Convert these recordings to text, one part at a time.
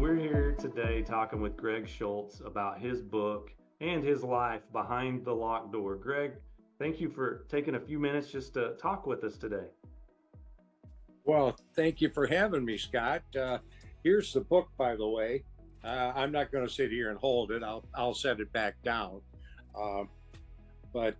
we're here today talking with Gregg Schultz about his book and his life behind the locked door. Greg, thank you for taking a few minutes just to talk with us today. Well, thank you for having me, Scott. Here's the book, by the way. I'm not going to sit here and hold it. I'll set it back down. But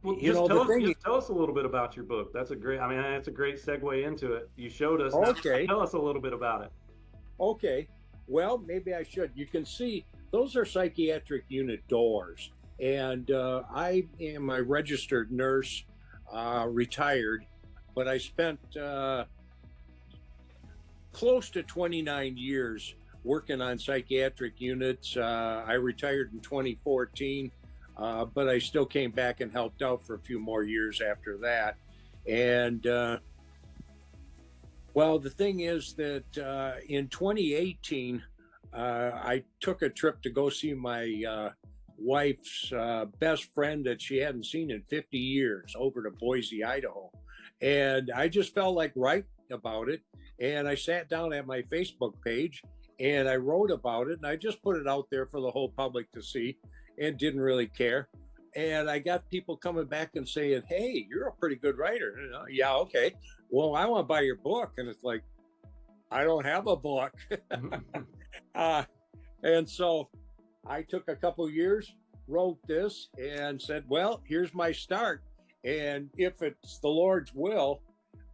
Well, just tell us a little bit about your book. That's a great segue into it. You showed us. Okay. Now tell us a little bit about it. Okay. Well, maybe I should. You can see those are psychiatric unit doors. And I am a registered nurse, retired, but I spent close to 29 years working on psychiatric units. I retired in 2014. But I still came back and helped out for a few more years after that. And well, the thing is that in 2018, I took a trip to go see my wife's best friend that she hadn't seen in 50 years over to Boise, Idaho. And I just felt like writing about it. And I sat down at my Facebook page and I wrote about it. And I just put it out there for the whole public to see. And didn't really care. And I got people coming back and saying, hey, you're a pretty good writer. Yeah, okay. Well, I want to buy your book. And it's like, I don't have a book. And so I took a couple years, wrote this and said, well, here's my start. And if it's the Lord's will,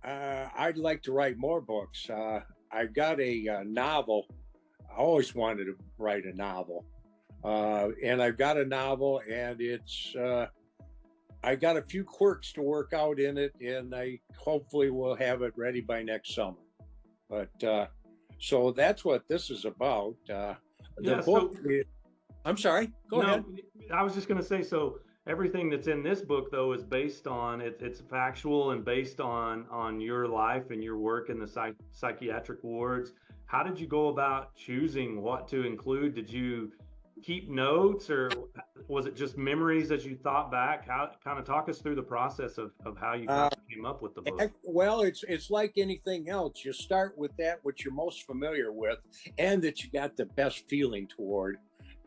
I'd like to write more books. I've got a novel. I always wanted to write a novel. And I've got a novel, and it's I got a few quirks to work out in it, and I hopefully will have it ready by next summer. But so that's what this is about. The book. I'm sorry. Go ahead. I was just going to say, so everything that's in this book, though, is based on it's factual and based on your life and your work in the psychiatric wards. How did you go about choosing what to include? Did you keep notes, or was it just memories as you thought back? How kind of talk us through the process of how you came up with the book? Well, it's like anything else. You start with that which you're most familiar with and that you got the best feeling toward,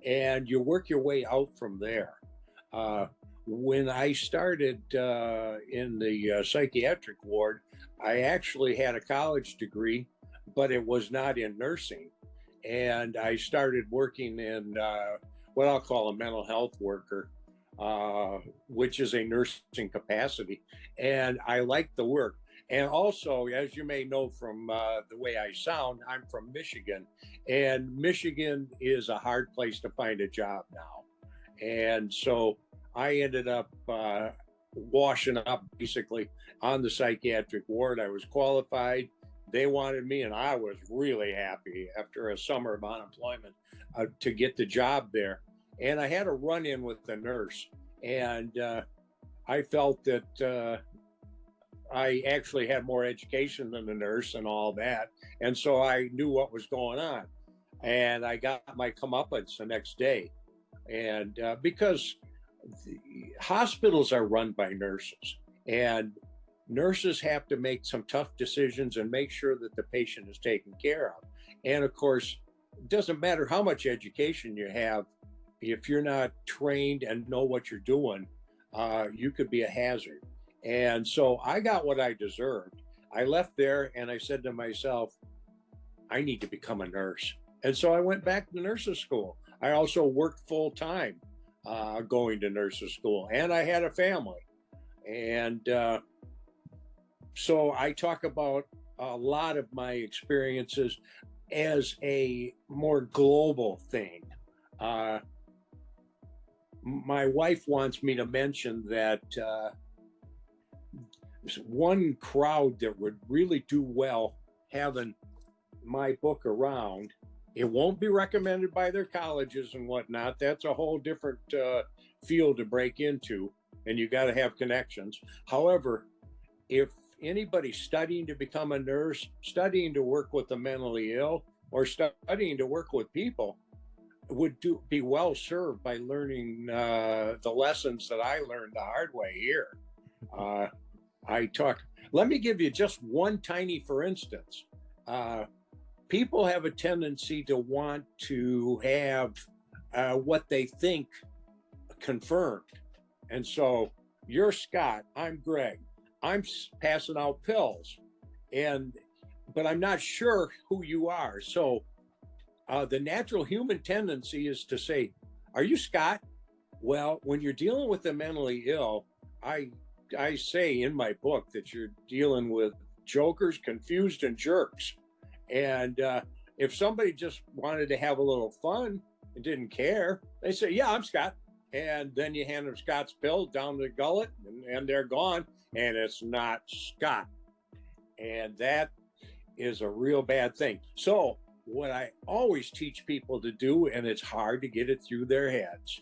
and you work your way out from there. When I started in the psychiatric ward, I actually had a college degree, but it was not in nursing. And I started working in what I'll call a mental health worker, which is a nursing capacity. And I liked the work. And also, as you may know from the way I sound, I'm from Michigan. And Michigan is a hard place to find a job now. And so I ended up washing up basically on the psychiatric ward. I was qualified. They wanted me, and I was really happy after a summer of unemployment to get the job there. And I had a run-in with the nurse, and I felt that I actually had more education than the nurse and all that. And so I knew what was going on. And I got my comeuppance the next day. And because the hospitals are run by nurses, and nurses have to make some tough decisions and make sure that the patient is taken care of. And of course, it doesn't matter how much education you have, if you're not trained and know what you're doing, you could be a hazard. And so I got what I deserved. I left there and I said to myself, I need to become a nurse. And so I went back to nurses school. I also worked full time going to nurses school, and I had a family. And so I talk about a lot of my experiences as a more global thing. My wife wants me to mention that one crowd that would really do well having my book around, it won't be recommended by their colleges and whatnot. That's a whole different field to break into, and you got to have connections. However, if anybody studying to become a nurse, studying to work with the mentally ill, or studying to work with people, would be well served by learning the lessons that I learned the hard way here. Let me give you just one tiny for instance. people have a tendency to want to have what they think confirmed. And so you're Scott, I'm Greg, I'm passing out pills, but I'm not sure who you are. So the natural human tendency is to say, are you Scott? Well, when you're dealing with the mentally ill, I say in my book that you're dealing with jokers, confused, and jerks. And if somebody just wanted to have a little fun and didn't care, they say, yeah, I'm Scott. And then you hand them Scott's pill down the gullet and they're gone. And it's not Scott. And that is a real bad thing. So what I always teach people to do, and it's hard to get it through their heads,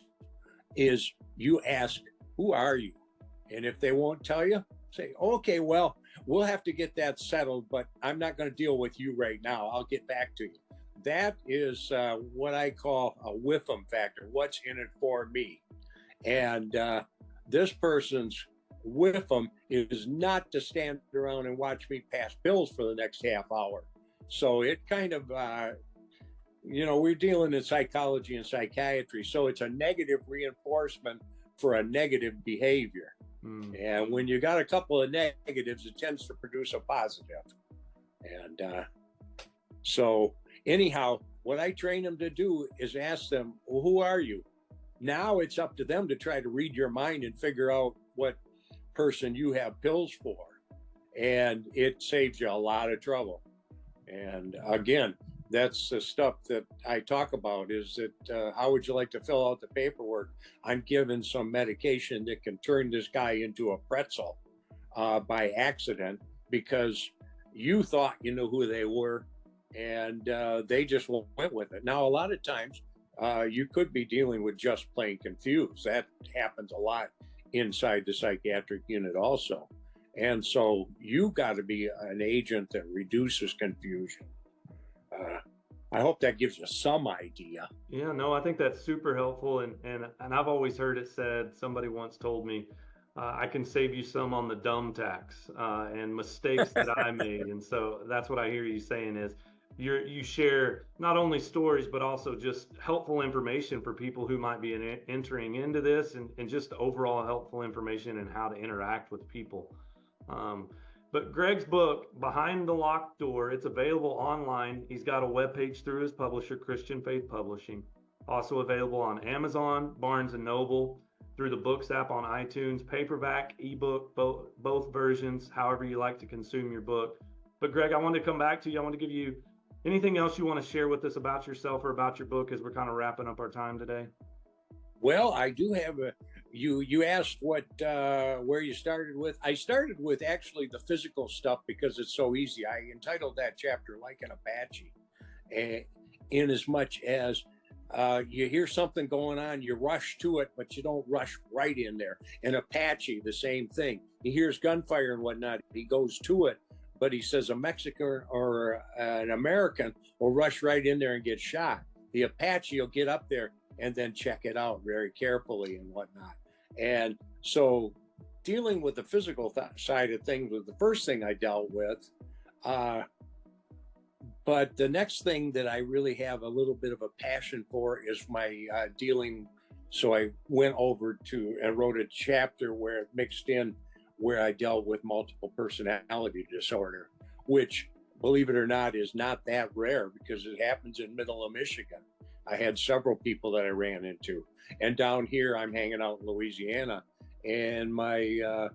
is you ask, who are you? And if they won't tell you, say, okay, well, we'll have to get that settled, but I'm not going to deal with you right now. I'll get back to you. That is what I call a whiffum factor. What's in it for me? And this person's whiffum is not to stand around and watch me pass pills for the next half hour. So it kind of, we're dealing in psychology and psychiatry. So it's a negative reinforcement for a negative behavior. And when you got a couple of negatives, it tends to produce a positive. And so anyhow, what I train them to do is ask them, well, who are you? Now it's up to them to try to read your mind and figure out what person you have pills for. And it saves you a lot of trouble. And again, that's the stuff that I talk about, is that how would you like to fill out the paperwork? I'm given some medication that can turn this guy into a pretzel by accident, because you thought you knew who they were, and they just went with it. Now, a lot of times you could be dealing with just plain confused. That happens a lot inside the psychiatric unit also. And so you got to be an agent that reduces confusion. I hope that gives you some idea. Yeah, no, I think that's super helpful. And I've always heard it said, somebody once told me, I can save you some on the dumb tax and mistakes that I made. And so that's what I hear you saying is you share not only stories, but also just helpful information for people who might be entering into this, and just overall helpful information and how to interact with people. But Greg's book, Behind the Locked Door, it's available online. He's got a webpage through his publisher, Christian Faith Publishing. Also available on Amazon, Barnes & Noble, through the Books app on iTunes, paperback, ebook, both versions, however you like to consume your book. But Greg, I wanted to come back to you. I want to give you anything else you want to share with us about yourself or about your book as we're kind of wrapping up our time today. Well, I do have you asked where you started with. I started with actually the physical stuff because it's so easy. I entitled that chapter Like an Apache, in as much as you hear something going on, you rush to it, but you don't rush right in there. An Apache, the same thing. He hears gunfire and whatnot, he goes to it, but he says a Mexican or an American will rush right in there and get shot. The Apache will get up there and then check it out very carefully and whatnot. And so dealing with the physical side of things was the first thing I dealt with. But the next thing that I really have a little bit of a passion for is my dealing. So I went over to and wrote a chapter where it mixed in where I dealt with multiple personality disorder, which, believe it or not, is not that rare because it happens in middle of Michigan. I had several people that I ran into. And down here, I'm hanging out in Louisiana, and my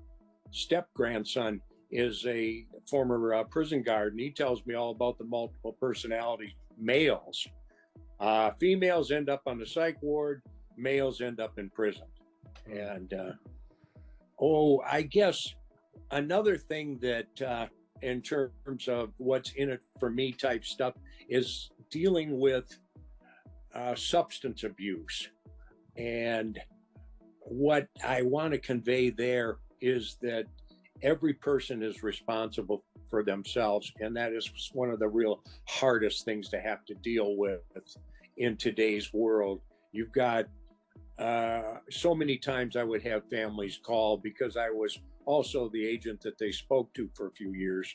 step-grandson is a former prison guard, and he tells me all about the multiple personality males. Females end up on the psych ward, males end up in prison. And, I guess another thing that in terms of what's in it for me type stuff is dealing with substance abuse. And what I want to convey there is that every person is responsible for themselves. And that is one of the real hardest things to have to deal with in today's world. You've got so many times I would have families call because I was also the agent that they spoke to for a few years.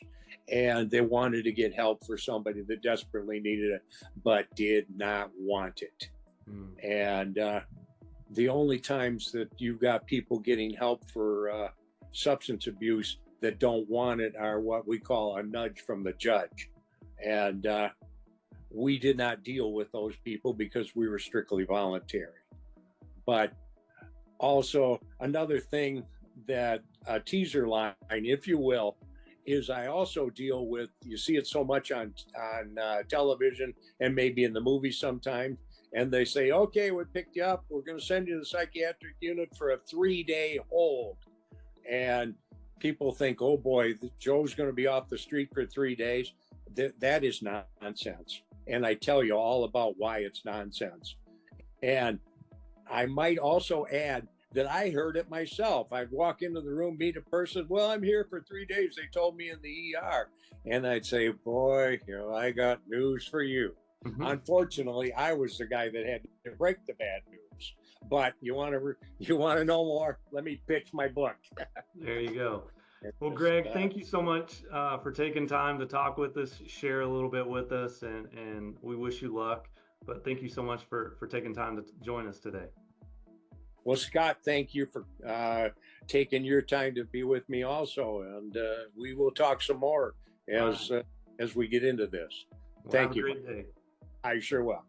And they wanted to get help for somebody that desperately needed it, but did not want it. And the only times that you've got people getting help for substance abuse that don't want it are what we call a nudge from the judge. And we did not deal with those people because we were strictly voluntary. But also another thing that a teaser line, if you will, is I also deal with, you see it so much on television and maybe in the movies sometimes, and they say, okay, we picked you up, we're going to send you to the psychiatric unit for a 3-day hold. And people think, oh boy, Joe's going to be off the street for 3 days. That is nonsense. And I tell you all about why it's nonsense. And I might also add that I heard it myself. I'd walk into the room, meet a person. Well, I'm here for 3 days. They told me in the ER. And I'd say, boy, I got news for you. Unfortunately, I was the guy that had to break the bad news. But you want to know more? Let me pitch my book. There you go. Well, Greg, thank you so much for taking time to talk with us, share a little bit with us, and we wish you luck. But thank you so much for taking time to join us today. Well, Scott, thank you for taking your time to be with me also. And we will talk some more as we get into this. Well, thank you. Have a great day. I sure will.